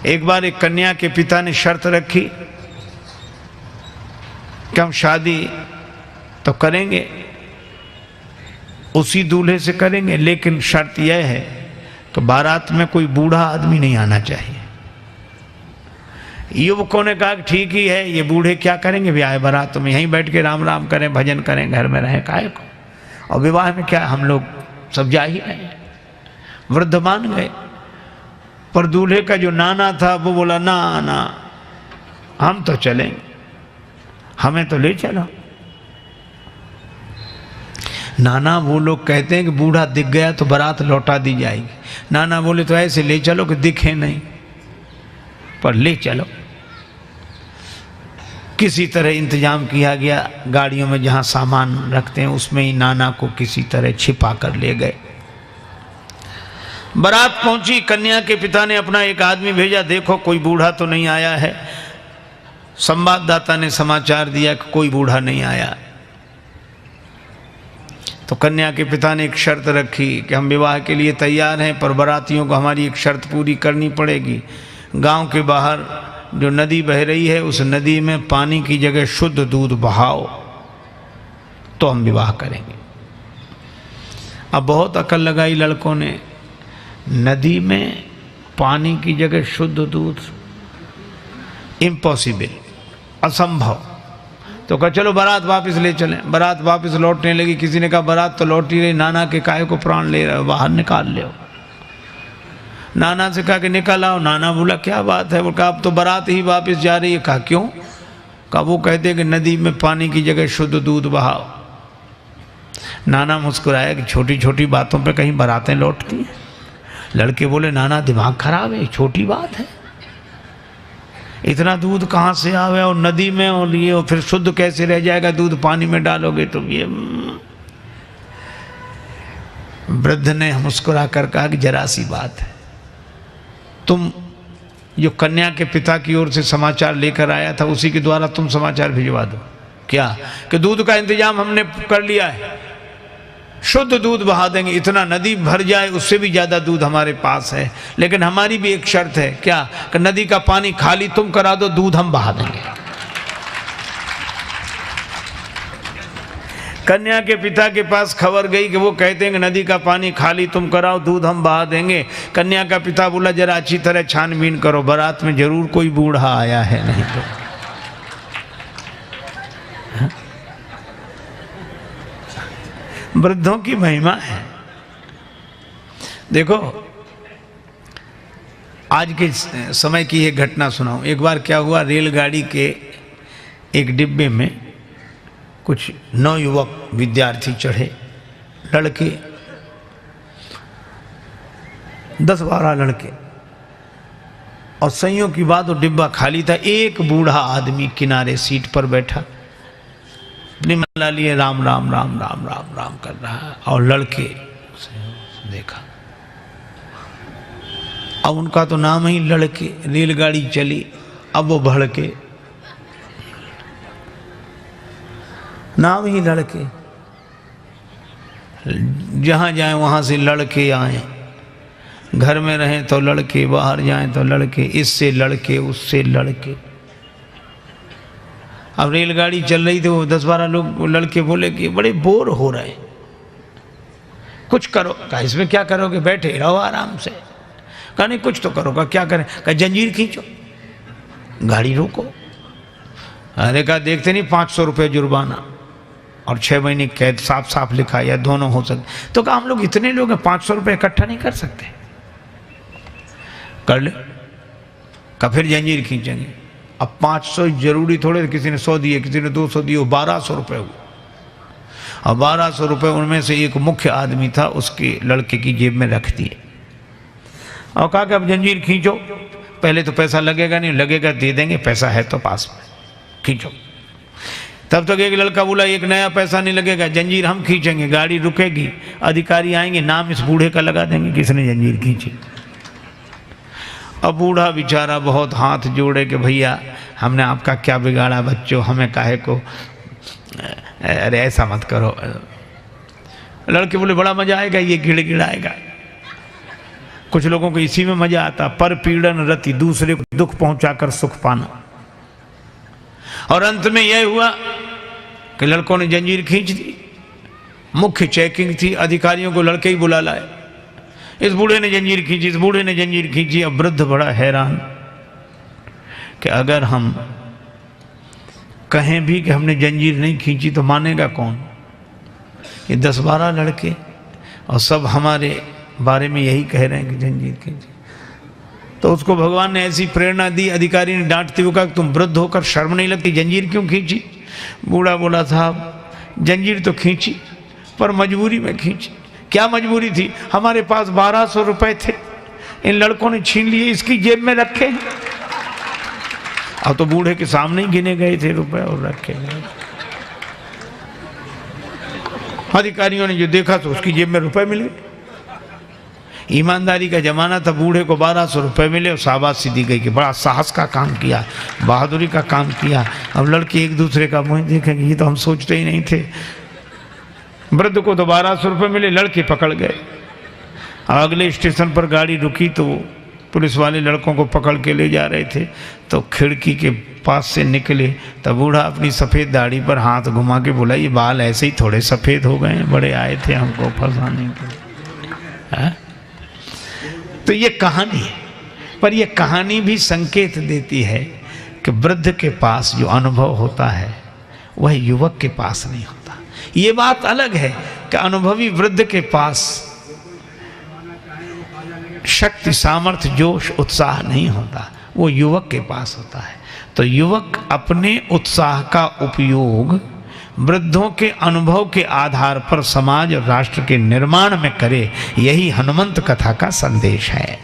एक बार एक कन्या के पिता ने शर्त रखी कि हम शादी तो करेंगे, उसी दूल्हे से करेंगे, लेकिन शर्त यह है कि बारात में कोई बूढ़ा आदमी नहीं आना चाहिए। युवकों ने कहा कि ठीक ही है, ये बूढ़े क्या करेंगे ब्याह बारात में, यहीं बैठ के राम राम करें, भजन करें, घर में रहें, काहे को, और विवाह में क्या हम लोग सब जा ही रहे। वृद्ध मान गए, पर दूल्हे का जो नाना था वो बोला ना ना हम तो चलेंगे, हमें तो ले चलो। नाना वो लोग कहते हैं कि बूढ़ा दिख गया तो बारात लौटा दी जाएगी। नाना बोले तो ऐसे ले चलो कि दिखे नहीं, पर ले चलो। किसी तरह इंतजाम किया गया, गाड़ियों में जहाँ सामान रखते हैं उसमें ही नाना को किसी तरह छिपा कर ले गए। बारात पहुंची, कन्या के पिता ने अपना एक आदमी भेजा, देखो कोई बूढ़ा तो नहीं आया है। संवाददाता ने समाचार दिया कि कोई बूढ़ा नहीं आया। तो कन्या के पिता ने एक शर्त रखी कि हम विवाह के लिए तैयार हैं, पर बारातियों को हमारी एक शर्त पूरी करनी पड़ेगी। गांव के बाहर जो नदी बह रही है उस नदी में पानी की जगह शुद्ध दूध बहाओ तो हम विवाह करेंगे। अब बहुत अकल लगाई लड़कों ने, नदी में पानी की जगह शुद्ध दूध, इम्पॉसिबल, असंभव। तो कहा चलो बारात वापस ले चलें। बारात वापस लौटने लगी। किसी ने कहा बारात तो लौट ही रही, नाना के काहे को प्राण ले रहे हो, बाहर निकाल ले। नाना से कहा कि निकल आओ। नाना बोला क्या बात है, वो कहा अब तो बारात ही वापस जा रही है। कहा क्यों? कहा वो कहते हैं कि नदी में पानी की जगह शुद्ध दूध बहाओ। नाना मुस्कुराया कि छोटी छोटी बातों पे कहीं बारातें लौटती हैं। लड़के बोले नाना दिमाग खराब है, छोटी बात है, इतना दूध कहाँ से आवे और नदी में, और ये और फिर शुद्ध कैसे रह जाएगा, दूध पानी में डालोगे तो ये। वृद्ध ने मुस्कुरा कर कहा कि जरा सी बात है, तुम जो कन्या के पिता की ओर से समाचार लेकर आया था उसी के द्वारा तुम समाचार भिजवा दो। क्या? कि दूध का इंतजाम हमने कर लिया है, शुद्ध दूध बहा देंगे, इतना नदी भर जाए उससे भी ज्यादा दूध हमारे पास है, लेकिन हमारी भी एक शर्त है। क्या? कि नदी का पानी खाली तुम करा दो, दूध हम बहा देंगे। कन्या के पिता के पास खबर गई कि वो कहते हैं कि नदी का पानी खाली तुम कराओ, दूध हम बहा देंगे। कन्या का पिता बोला जरा अच्छी तरह छानबीन करो, बारात में जरूर कोई बूढ़ा आया है, नहीं तो। वृद्धों की महिमा है। देखो आज के समय की एक घटना सुनाऊं। एक बार क्या हुआ, रेलगाड़ी के एक डिब्बे में कुछ नवयुवक विद्यार्थी चढ़े, लड़के 10-12 लड़के, और संयोग की बात वो डिब्बा खाली था। एक बूढ़ा आदमी किनारे सीट पर बैठा अपनी माला लिए राम राम राम राम राम राम कर रहा है, और लड़के देखा। अब उनका तो नाम ही लड़के, रेलगाड़ी चली, अब वो भड़के, नाम ही लड़के, जहाँ जाए वहाँ से लड़के आए, घर में रहें तो लड़के, बाहर जाएं तो लड़के, इससे लड़के उससे लड़के। अब रेलगाड़ी चल रही थी, वो 10-12 लोग लड़के बोले कि बड़े बोर हो रहे, कुछ करो। कहा इसमें क्या करोगे, बैठे रहो आराम से। कहा नहीं कुछ तो करो। कहा क्या करें? कहा जंजीर खींचो, गाड़ी रोको। अरे कहा देखते नहीं 500 रुपये जुर्माना और 6 महीने कैद, साफ साफ लिखा, या दोनों हो सकते। तो कहा हम लोग इतने लोग हैं, 500 रुपये इकट्ठा नहीं कर सकते। कर ले। कहा फिर जंजीर खींचेंगे। अब 500 जरूरी थोड़े, किसी ने 100 दिए, किसी ने 200 दिए, 1200 रुपये हुए। और 1200 रुपये उनमें से एक मुख्य आदमी था, उसके लड़के की जेब में रख दिए और कहा कि अब जंजीर खींचो। पहले तो पैसा लगेगा नहीं, लगेगा दे देंगे, पैसा है तो पास में, खींचो। तब तक एक लड़का बोला एक नया पैसा नहीं लगेगा, जंजीर हम खींचेंगे, गाड़ी रुकेगी, अधिकारी आएंगे, नाम इस बूढ़े का लगा देंगे किसने जंजीर खींची। अब बूढ़ा बेचारा बहुत हाथ जोड़े कि भैया हमने आपका क्या बिगाड़ा बच्चों, हमें काहे को, अरे ऐसा मत करो। लड़के बोले बड़ा मजा आएगा, ये गिड़गिड़ाएगा। कुछ लोगों को इसी में मजा आता, पर पीड़न रति, दूसरे को दुख पहुंचाकर सुख पाना। और अंत में यह हुआ कि लड़कों ने जंजीर खींच दी। मुख्य चेकिंग थी, अधिकारियों को लड़के ही बुला लाए। इस बूढ़े ने जंजीर खींची, इस बूढ़े ने जंजीर खींची। अब वृद्ध बड़ा हैरान कि अगर हम कहें भी कि हमने जंजीर नहीं खींची तो मानेगा कौन? ये 10-12 लड़के और सब हमारे बारे में यही कह रहे हैं कि जंजीर खींची। तो उसको भगवान ने ऐसी प्रेरणा दी, अधिकारी ने डांटते हुए कहा कि तुम वृद्ध होकर शर्म नहीं लगती, जंजीर क्यों खींची? बूढ़ा बोला, साहब जंजीर तो खींची पर मजबूरी में खींची। क्या मजबूरी थी? हमारे पास 1200 रुपए थे, इन लड़कों ने छीन लिए, इसकी जेब में रखे। अब तो बूढ़े के सामने ही गिने गए थे रुपए और रखे गए। अधिकारियों ने जो देखा तो उसकी जेब में रुपए मिल गए। ईमानदारी का जमाना था, बूढ़े को 1200 रुपए मिले और शाबाशी दी गई कि बड़ा साहस का काम किया, बहादुरी का काम किया। अब लड़के एक दूसरे का मुंह देखेंगे, ये तो हम सोचते ही नहीं थे। वृद्ध को तो 1200 रुपये मिले, लड़के पकड़ गए। अगले स्टेशन पर गाड़ी रुकी तो पुलिस वाले लड़कों को पकड़ के ले जा रहे थे। तो खिड़की के पास से निकले तब बूढ़ा अपनी सफ़ेद दाढ़ी पर हाथ घुमा के बोला, ये बाल ऐसे ही थोड़े सफ़ेद हो गए, बड़े आए थे हमको फंसाने के लिए। तो ये कहानी है, पर ये कहानी भी संकेत देती है कि वृद्ध के पास जो अनुभव होता है वह युवक के पास नहीं होता। ये बात अलग है कि अनुभवी वृद्ध के पास शक्ति, सामर्थ्य, जोश, उत्साह नहीं होता, वो युवक के पास होता है। तो युवक अपने उत्साह का उपयोग वृद्धों के अनुभव के आधार पर समाज और राष्ट्र के निर्माण में करे, यही हनुमंत कथा का संदेश है।